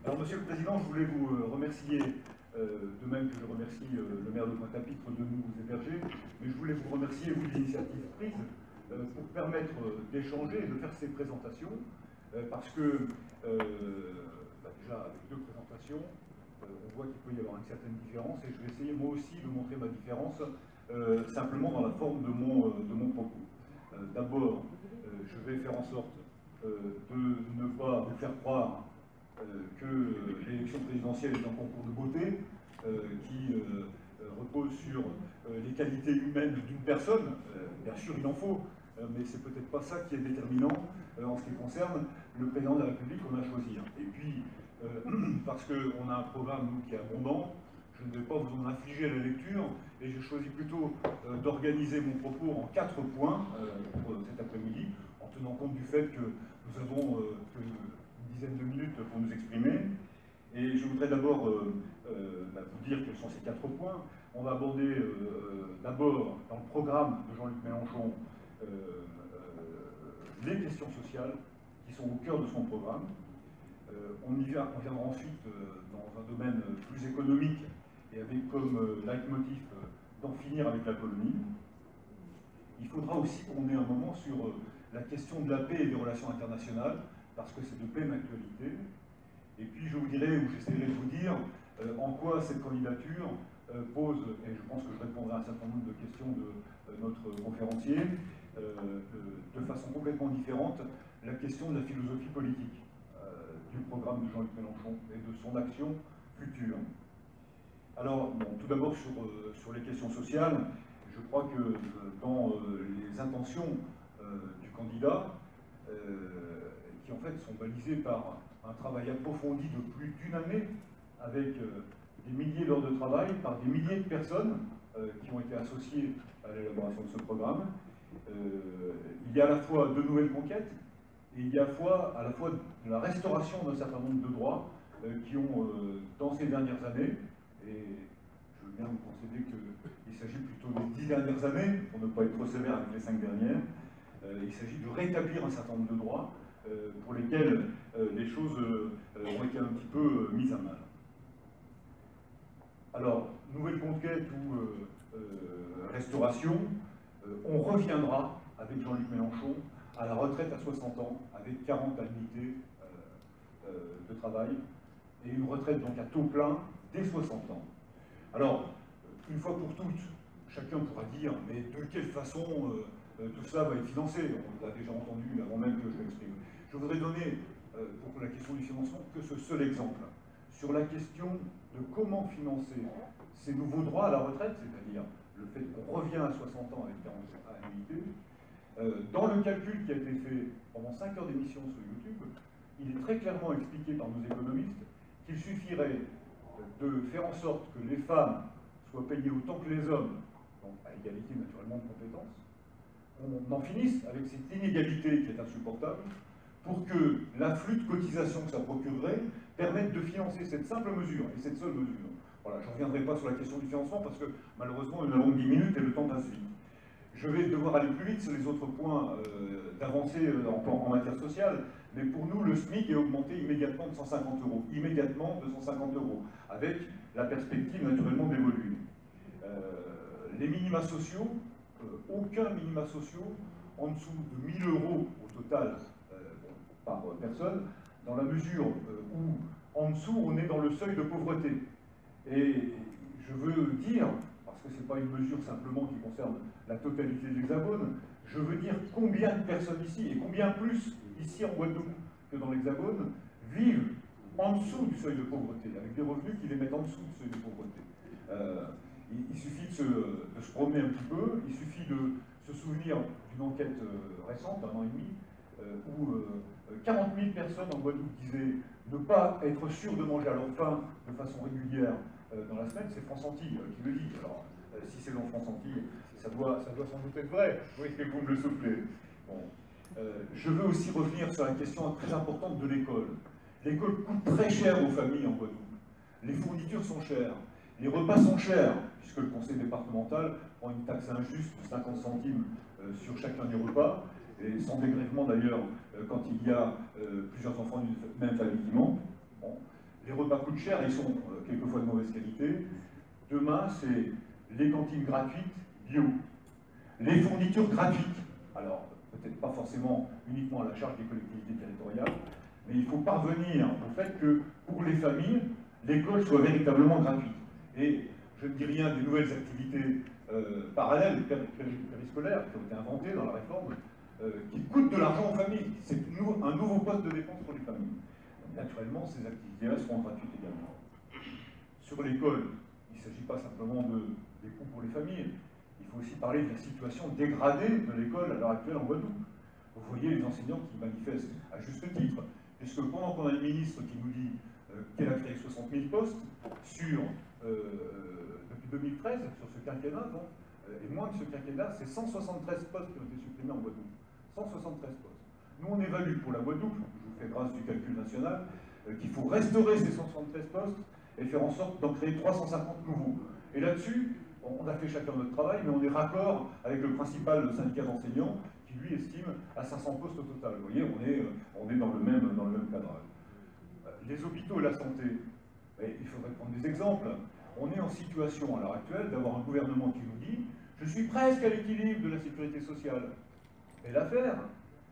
Alors, Monsieur le Président, je voulais vous remercier, de même que je remercie le maire de Pointe-à-Pitre de nous héberger, mais je voulais vous remercier, vous, de l'initiative prise pour permettre d'échanger et de faire ces présentations, parce que, déjà, avec deux présentations, on voit qu'il peut y avoir une certaine différence, et je vais essayer moi aussi de montrer ma différence, simplement dans la forme de mon propos. D'abord, je vais faire en sorte de ne pas vous faire croire que l'élection présidentielle est un concours de beauté qui repose sur les qualités humaines d'une personne. Bien sûr, il en faut, mais c'est peut-être pas ça qui est déterminant en ce qui concerne le président de la République qu'on a choisi. Et puis, parce qu'on a un programme, nous, qui est abondant, je ne vais pas vous en infliger à la lecture, et j'ai choisi plutôt d'organiser mon propos en 4 points pour cet après-midi, en tenant compte du fait que nous avons une dizaine de minutes pour nous exprimer. Et je voudrais d'abord vous dire quels sont ces 4 points. On va aborder d'abord, dans le programme de Jean-Luc Mélenchon, les questions sociales qui sont au cœur de son programme. On viendra ensuite dans un domaine plus économique et avec comme leitmotiv d'en finir avec la colonie. Il faudra aussi qu'on ait un moment sur la question de la paix et des relations internationales, parce que c'est de pleine actualité. Et puis je vous dirai, ou j'essaierai de vous dire, en quoi cette candidature pose, et je pense que je répondrai à un certain nombre de questions de notre conférencier, de façon complètement différente, la question de la philosophie politique du programme de Jean-Luc Mélenchon et de son action future. Alors, bon, tout d'abord sur les questions sociales, je crois que dans les intentions du candidat, qui en fait sont balisées par un travail approfondi de plus d'une année, avec des milliers d'heures de travail, par des milliers de personnes qui ont été associées à l'élaboration de ce programme, il y a à la fois de nouvelles conquêtes, et il y a à la fois de la restauration d'un certain nombre de droits qui ont, dans ces dernières années, et je veux bien vous concéder qu'il s'agit plutôt des 10 dernières années, pour ne pas être trop sévère avec les 5 dernières, il s'agit de rétablir un certain nombre de droits pour lesquels les choses ont été un petit peu mises à mal. Alors, nouvelle conquête ou restauration, on reviendra avec Jean-Luc Mélenchon à la retraite à 60 ans, avec 40 annuités de travail, et une retraite donc à taux plein dès 60 ans. Alors, une fois pour toutes, chacun pourra dire, mais de quelle façon tout ça va être financé? On l'a déjà entendu avant même que je l'exprime. Je voudrais donner, pour la question du financement, que ce seul exemple. Sur la question de comment financer ces nouveaux droits à la retraite, c'est-à-dire le fait qu'on revient à 60 ans avec 40 annuités, dans le calcul qui a été fait pendant 5 heures d'émission sur YouTube, il est très clairement expliqué par nos économistes qu'il suffirait de faire en sorte que les femmes soient payées autant que les hommes, donc à égalité naturellement de compétences, on en finisse avec cette inégalité qui est insupportable, pour que l'afflux de cotisations que ça procurerait permette de financer cette simple mesure, et cette seule mesure. Voilà, je ne reviendrai pas sur la question du financement, parce que malheureusement nous avons 10 minutes et le temps passe vite. Je vais devoir aller plus vite sur les autres points d'avancée en matière sociale, mais pour nous, le SMIC est augmenté immédiatement de 150 €. Immédiatement de 150 €, avec la perspective naturellement d'évoluer. Les minima sociaux, aucun minima sociaux en dessous de 1 000 € au total par personne, dans la mesure où en dessous on est dans le seuil de pauvreté. Et je veux dire, parce que ce n'est pas une mesure simplement qui concerne la totalité de l'Hexagone, je veux dire combien de personnes ici, et combien plus ici en Guadeloupe que dans l'Hexagone, vivent en dessous du seuil de pauvreté, avec des revenus qui les mettent en dessous du seuil de pauvreté. Il suffit de se promener un petit peu, il suffit de se souvenir d'une enquête récente, d'un an et demi, où 40 000 personnes en Guadeloupe disaient ne pas être sûrs de manger à leur faim de façon régulière dans la semaine. C'est France Antilles qui le dit. Alors, si c'est dans France Antilles, ça doit sans doute être vrai. Oui, que vous me le soufflez. Bon. Je veux aussi revenir sur la question très importante de l'école. L'école coûte très cher aux familles en Guadeloupe. Les fournitures sont chères. Les repas sont chers, puisque le conseil départemental prend une taxe injuste de 50 centimes sur chacun des repas, et sans dégrèvement d'ailleurs quand il y a plusieurs enfants d'une même famille qui manquent. Bon. les repas coûtent cher et ils sont quelquefois de mauvaise qualité. Demain, c'est les cantines gratuites bio, les fournitures gratuites. Alors, peut-être pas forcément uniquement à la charge des collectivités territoriales, mais il faut parvenir au fait que pour les familles, l'école soit véritablement gratuite. Et je ne dis rien des nouvelles activités parallèles, périscolaires, qui ont été inventées dans la réforme, qui coûtent de l'argent aux familles. C'est un nouveau poste de dépense pour les familles. Donc, naturellement, ces activités-là seront gratuites également. Sur l'école, il ne s'agit pas simplement des coûts pour les familles. Il faut aussi parler de la situation dégradée de l'école à l'heure actuelle en Guadeloupe. Vous voyez les enseignants qui manifestent à juste titre, puisque pendant qu'on a le ministre qui nous dit qu'elle a créé 60 000 postes depuis 2013, sur ce quinquennat, donc, et moins que ce quinquennat, c'est 173 postes qui ont été supprimés en Guadeloupe. 173 postes. Nous, on évalue pour la Guadeloupe, je vous fais grâce du calcul national, qu'il faut restaurer ces 173 postes et faire en sorte d'en créer 350 nouveaux. Et là-dessus, on a fait chacun notre travail, mais on est raccord avec le principal syndicat d'enseignants qui, lui, estime à 500 postes au total. Vous voyez, on est dans le même cadrage. Les hôpitaux et la santé, il faudrait prendre des exemples. On est en situation, à l'heure actuelle, d'avoir un gouvernement qui nous dit « Je suis presque à l'équilibre de la sécurité sociale ». Belle affaire.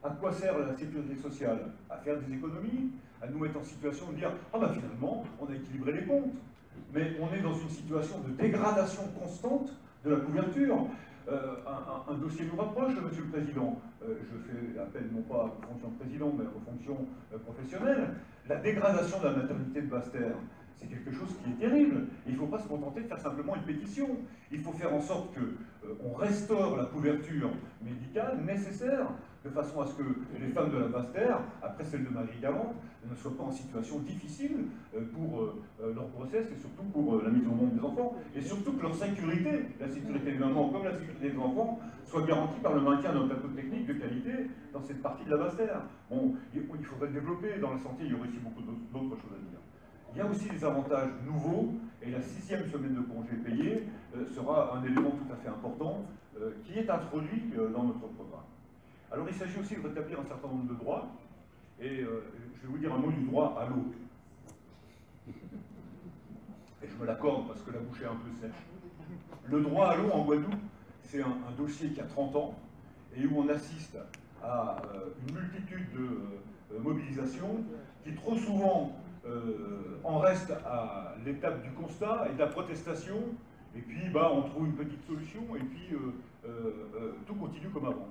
À quoi sert la sécurité sociale? À faire des économies, à nous mettre en situation de dire « Ah ben finalement, on a équilibré les comptes ». Mais on est dans une situation de dégradation constante de la couverture. Un dossier nous rapproche, Monsieur le Président. Je fais appel non pas aux fonctions de président, mais aux fonctions professionnelles. La dégradation de la maternité de Basse-Terre, c'est quelque chose qui est terrible. Et il ne faut pas se contenter de faire simplement une pétition. Il faut faire en sorte qu'on restaure la couverture médicale nécessaire, de façon à ce que les femmes de la Basse-Terre, après celle de Marie-Galante, ne soient pas en situation difficile pour leur grossesse et surtout pour la mise au monde des enfants. Et surtout que leur sécurité, la sécurité des mamans comme la sécurité des enfants, soit garantie par le maintien d'un plateau technique de qualité dans cette partie de la Basse-Terre. Bon, il faudrait développer dans la santé, il y aurait aussi beaucoup d'autres choses à dire. Il y a aussi des avantages nouveaux, et la 6e semaine de congé payé sera un élément tout à fait important qui est introduit dans notre programme. Alors il s'agit aussi de rétablir un certain nombre de droits, et je vais vous dire un mot du droit à l'eau. Et je me l'accorde parce que la bouche est un peu sèche. Le droit à l'eau en Guadeloupe, c'est un dossier qui a 30 ans, et où on assiste à une multitude de mobilisations qui trop souvent en reste à l'étape du constat et de la protestation, et puis on trouve une petite solution, et puis tout continue comme avant.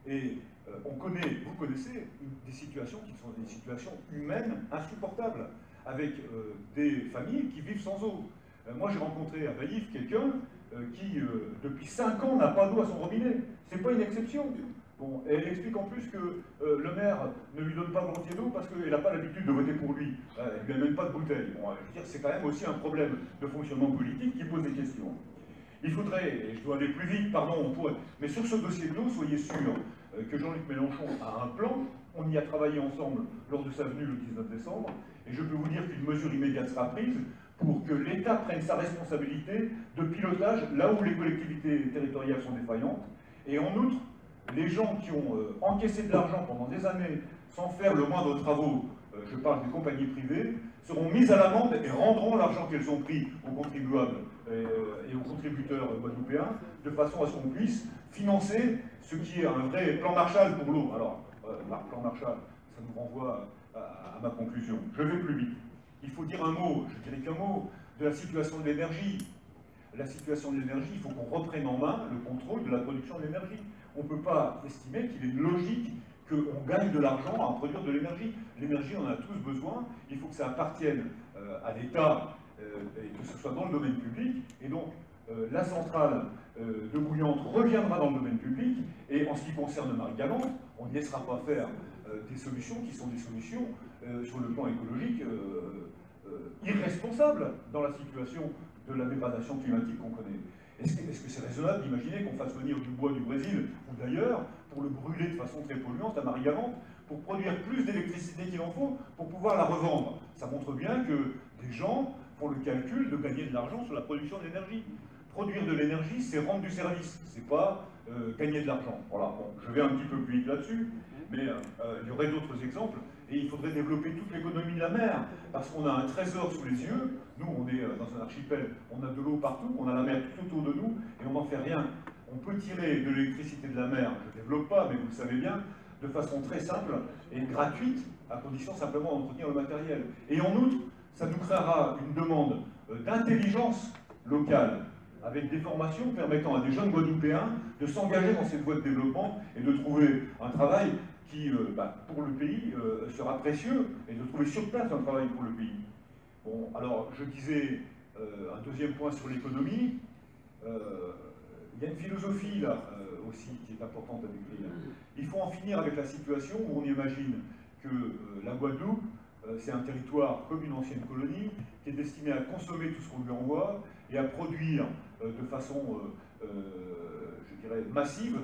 Et vous connaissez des situations qui sont des situations humaines insupportables, avec des familles qui vivent sans eau. Moi j'ai rencontré à Baïf quelqu'un qui, depuis 5 ans, n'a pas d'eau à son robinet. C'est pas une exception. Bon, et elle explique en plus que le maire ne lui donne pas volontiers d'eau parce qu'elle n'a pas l'habitude de voter pour lui. Elle ne lui amène pas de bouteille. Bon, je veux dire, c'est quand même aussi un problème de fonctionnement politique qui pose des questions. Il faudrait, et je dois aller plus vite, pardon, on pourrait, mais sur ce dossier de l'eau, soyez sûr que Jean-Luc Mélenchon a un plan. On y a travaillé ensemble lors de sa venue le 19 décembre, et je peux vous dire qu'une mesure immédiate sera prise pour que l'État prenne sa responsabilité de pilotage là où les collectivités territoriales sont défaillantes. Et en outre, les gens qui ont encaissé de l'argent pendant des années sans faire le moindre travaux, je parle des compagnies privées, seront mises à l'amende et rendront l'argent qu'elles ont pris aux contribuables et aux contributeurs guadeloupéens, de façon à ce qu'on puisse financer ce qui est un vrai plan Marshall pour l'eau. Alors, plan Marshall, ça nous renvoie à ma conclusion. Je vais plus vite. Il faut dire un mot, je dirais qu'un mot, de la situation de l'énergie. La situation de l'énergie, il faut qu'on reprenne en main le contrôle de la production de l'énergie. On ne peut pas estimer qu'il est logique qu'on gagne de l'argent à produire de l'énergie. L'énergie, on en a tous besoin. Il faut que ça appartienne à l'État et que ce soit dans le domaine public. Et donc, la centrale de Bouillante reviendra dans le domaine public. Et en ce qui concerne Marie-Galante, on ne laissera pas faire des solutions qui sont des solutions sur le plan écologique irresponsables dans la situation de la dégradation climatique qu'on connaît. Est-ce que c'est raisonnable d'imaginer qu'on fasse venir du bois du Brésil ou d'ailleurs pour le brûler de façon très polluante à Marie-Galante pour produire plus d'électricité qu'il en faut pour pouvoir la revendre? Ça montre bien que des gens font le calcul de gagner de l'argent sur la production d'énergie. Produire de l'énergie, c'est rendre du service, c'est pas gagner de l'argent. Voilà, bon, je vais un petit peu plus vite là-dessus. mais il y aurait d'autres exemples. Et il faudrait développer toute l'économie de la mer, parce qu'on a un trésor sous les yeux. Nous, on est dans un archipel, on a de l'eau partout, on a la mer tout autour de nous, et on n'en fait rien. On peut tirer de l'électricité de la mer, je ne développe pas, mais vous le savez bien, de façon très simple et gratuite, à condition simplement d'entretenir le matériel. Et en outre, ça nous créera une demande d'intelligence locale, avec des formations permettant à des jeunes Guadeloupéens de s'engager dans cette voie de développement et de trouver un travail qui, pour le pays, sera précieux, et de trouver sur place un travail pour le pays. Bon, alors, je disais un deuxième point sur l'économie. Il y a une philosophie, là, aussi, qui est importante à décrire. Il faut en finir avec la situation où on imagine que la Guadeloupe, c'est un territoire comme une ancienne colonie, qui est destiné à consommer tout ce qu'on lui envoie et à produire de façon, je dirais, massive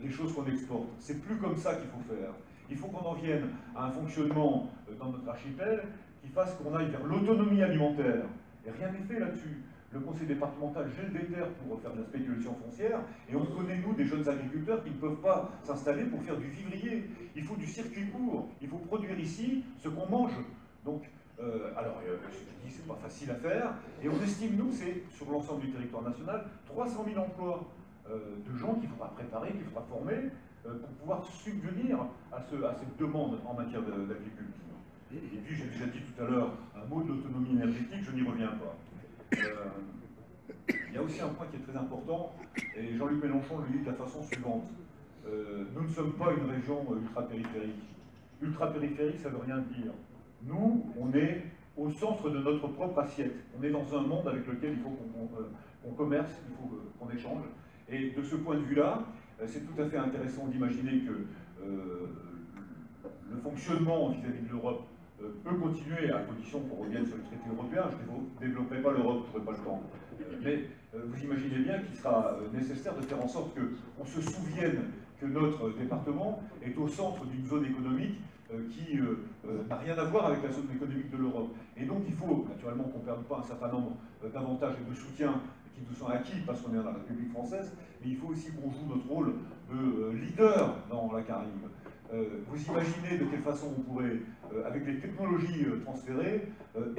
des choses qu'on exporte. C'est plus comme ça qu'il faut faire. Il faut qu'on en vienne à un fonctionnement dans notre archipel qui fasse qu'on aille vers l'autonomie alimentaire. Et rien n'est fait là-dessus. Le conseil départemental gèle des terres pour faire de la spéculation foncière, et on connaît, nous, des jeunes agriculteurs qui ne peuvent pas s'installer pour faire du vivrier. Il faut du circuit court, il faut produire ici ce qu'on mange. Donc, je dis, c'est pas facile à faire, et on estime, nous, c'est sur l'ensemble du territoire national, 300 000 emplois de gens qu'il faudra préparer, qu'il faudra former, pour pouvoir subvenir à cette demande en matière d'agriculture. Et puis, j'ai déjà dit tout à l'heure un mot de l'autonomie énergétique, je n'y reviens pas. Il y a aussi un point qui est très important, et Jean-Luc Mélenchon le dit de la façon suivante. Nous ne sommes pas une région ultra-périphérique. Ultra-périphérique, ça ne veut rien dire. Nous, on est au centre de notre propre assiette. On est dans un monde avec lequel il faut qu'on commerce, il faut qu'on échange. Et de ce point de vue-là, c'est tout à fait intéressant d'imaginer que le fonctionnement vis-à-vis de l'Europe peut continuer à condition qu'on revienne sur le traité européen. Je ne développerai pas l'Europe, je n'aurai pas le temps. Mais vous imaginez bien qu'il sera nécessaire de faire en sorte qu'on se souvienne que notre département est au centre d'une zone économique qui n'a rien à voir avec la zone économique de l'Europe. Et donc il faut naturellement qu'on ne perde pas un certain nombre d'avantages et de soutiens qui nous sont acquis parce qu'on est dans la République française, mais il faut aussi qu'on joue notre rôle de leader dans la Caraïbe. Vous imaginez de quelle façon on pourrait, avec les technologies transférées,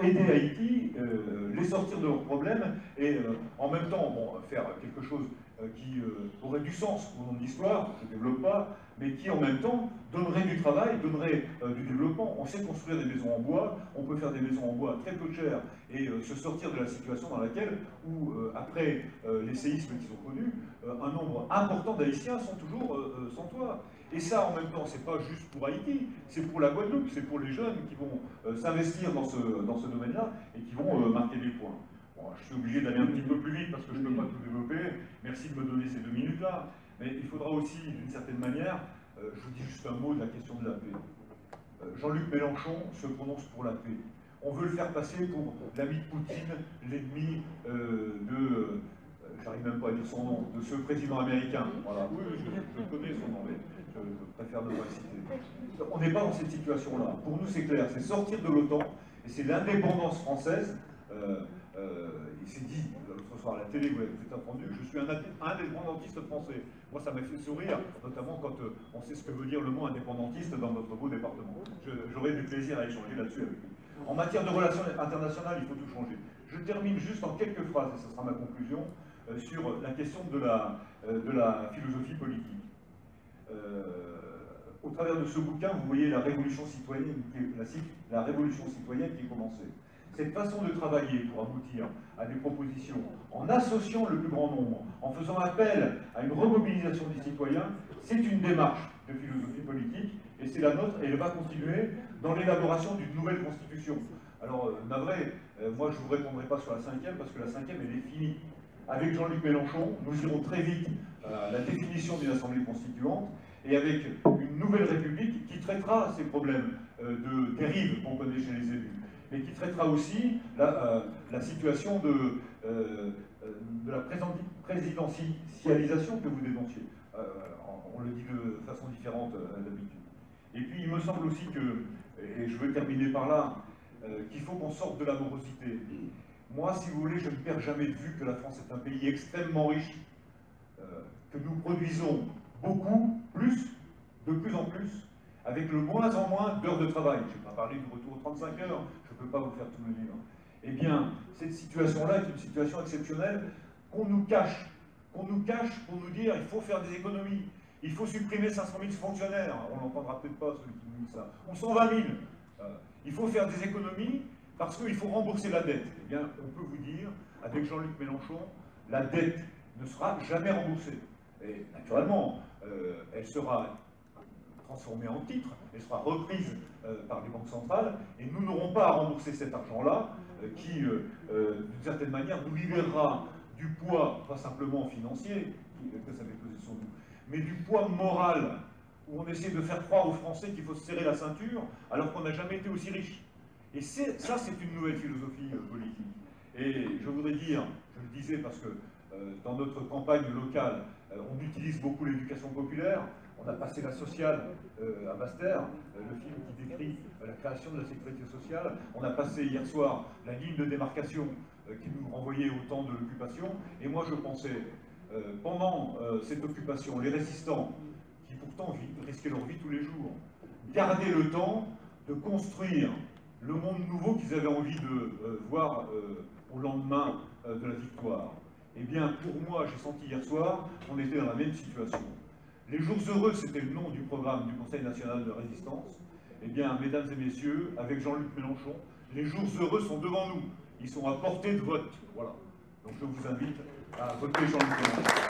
aider Haïti, les sortir de leurs problèmes et en même temps faire quelque chose qui aurait du sens au nom de l'histoire, je ne développe pas, mais qui en même temps donnerait du travail, donnerait du développement. On sait construire des maisons en bois, on peut faire des maisons en bois très peu chères et se sortir de la situation dans laquelle, où après les séismes qu'ils ont connus, un nombre important d'Haïtiens sont toujours sans toit. Et ça, en même temps, c'est pas juste pour Haïti, c'est pour la Guadeloupe, c'est pour les jeunes qui vont s'investir dans ce domaine-là et qui vont marquer des points. Bon, je suis obligé d'aller un petit peu plus vite parce que je ne peux pas tout développer. Merci de me donner ces 2 minutes-là. Mais il faudra aussi, d'une certaine manière, je vous dis juste un mot de la question de la paix. Jean-Luc Mélenchon se prononce pour la paix. On veut le faire passer pour l'ami de Poutine, l'ennemi j'arrive même pas à dire son nom, de ce président américain. Voilà. Oui, je connais son nom, mais je préfère ne pas le citer. On n'est pas dans cette situation-là. Pour nous, c'est clair, c'est sortir de l'OTAN, et c'est l'indépendance française. Il s'est dit, l'autre soir à la télé, vous l'avez peut-être entendu, je suis un indépendantiste français. Moi, ça m'a fait sourire, notamment quand on sait ce que veut dire le mot indépendantiste dans notre beau département. J'aurais du plaisir à échanger là-dessus avec lui. En matière de relations internationales, il faut tout changer. Je termine juste en quelques phrases, et ce sera ma conclusion, sur la question de la philosophie politique. Au travers de ce bouquin, vous voyez la révolution citoyenne qui est commencée. Cette façon de travailler pour aboutir à des propositions, en associant le plus grand nombre, en faisant appel à une remobilisation des citoyens, c'est une démarche de philosophie politique, et c'est la nôtre, et elle va continuer dans l'élaboration d'une nouvelle constitution. Alors, navré, moi je ne vous répondrai pas sur la 5e, parce que la 5e, elle est finie. Avec Jean-Luc Mélenchon, nous irons très vite à la définition d'une assemblée constituante, et avec une nouvelle république qui traitera ces problèmes de dérive qu'on connaît chez les élus, mais qui traitera aussi la situation de la présidentialisation que vous dénonciez. On le dit de façon différente d'habitude. Et puis il me semble aussi que, et je veux terminer par là, qu'il faut qu'on sorte de la morosité. Moi, si vous voulez, je ne perds jamais de vue que la France est un pays extrêmement riche, que nous produisons beaucoup, de plus en plus, avec le moins en moins d'heures de travail. Je n'ai pas parlé du retour aux 35 heures, je ne peux pas vous faire tout le livre. Eh bien, cette situation-là est une situation exceptionnelle qu'on nous cache pour nous dire il faut faire des économies, il faut supprimer 500 000 fonctionnaires, on n'entendra peut-être pas celui qui nous dit ça, ou 120 000, il faut faire des économies parce qu'il faut rembourser la dette. Eh bien, on peut vous dire, avec Jean-Luc Mélenchon, la dette ne sera jamais remboursée. Et naturellement, elle sera transformée en titre, elle sera reprise par les banques centrales, et nous n'aurons pas à rembourser cet argent-là, qui, d'une certaine manière, nous libérera du poids, pas simplement financier, que ça avait pesé sur nous, mais du poids moral, où on essaie de faire croire aux Français qu'il faut se serrer la ceinture, alors qu'on n'a jamais été aussi riche. Et ça, c'est une nouvelle philosophie politique. Et je voudrais dire, je le disais parce que dans notre campagne locale, on utilise beaucoup l'éducation populaire. On a passé la sociale à Basse-Terre, le film qui décrit la création de la sécurité sociale. On a passé hier soir la ligne de démarcation qui nous renvoyait au temps de l'occupation. Et moi, je pensais, pendant cette occupation, les résistants, qui pourtant risquaient leur vie tous les jours, gardaient le temps de construire le monde nouveau qu'ils avaient envie de voir au lendemain de la victoire. Eh bien, pour moi, j'ai senti hier soir qu'on était dans la même situation. Les jours heureux, c'était le nom du programme du Conseil national de résistance. Eh bien, mesdames et messieurs, avec Jean-Luc Mélenchon, les jours heureux sont devant nous. Ils sont à portée de vote. Voilà. Donc je vous invite à voter Jean-Luc Mélenchon.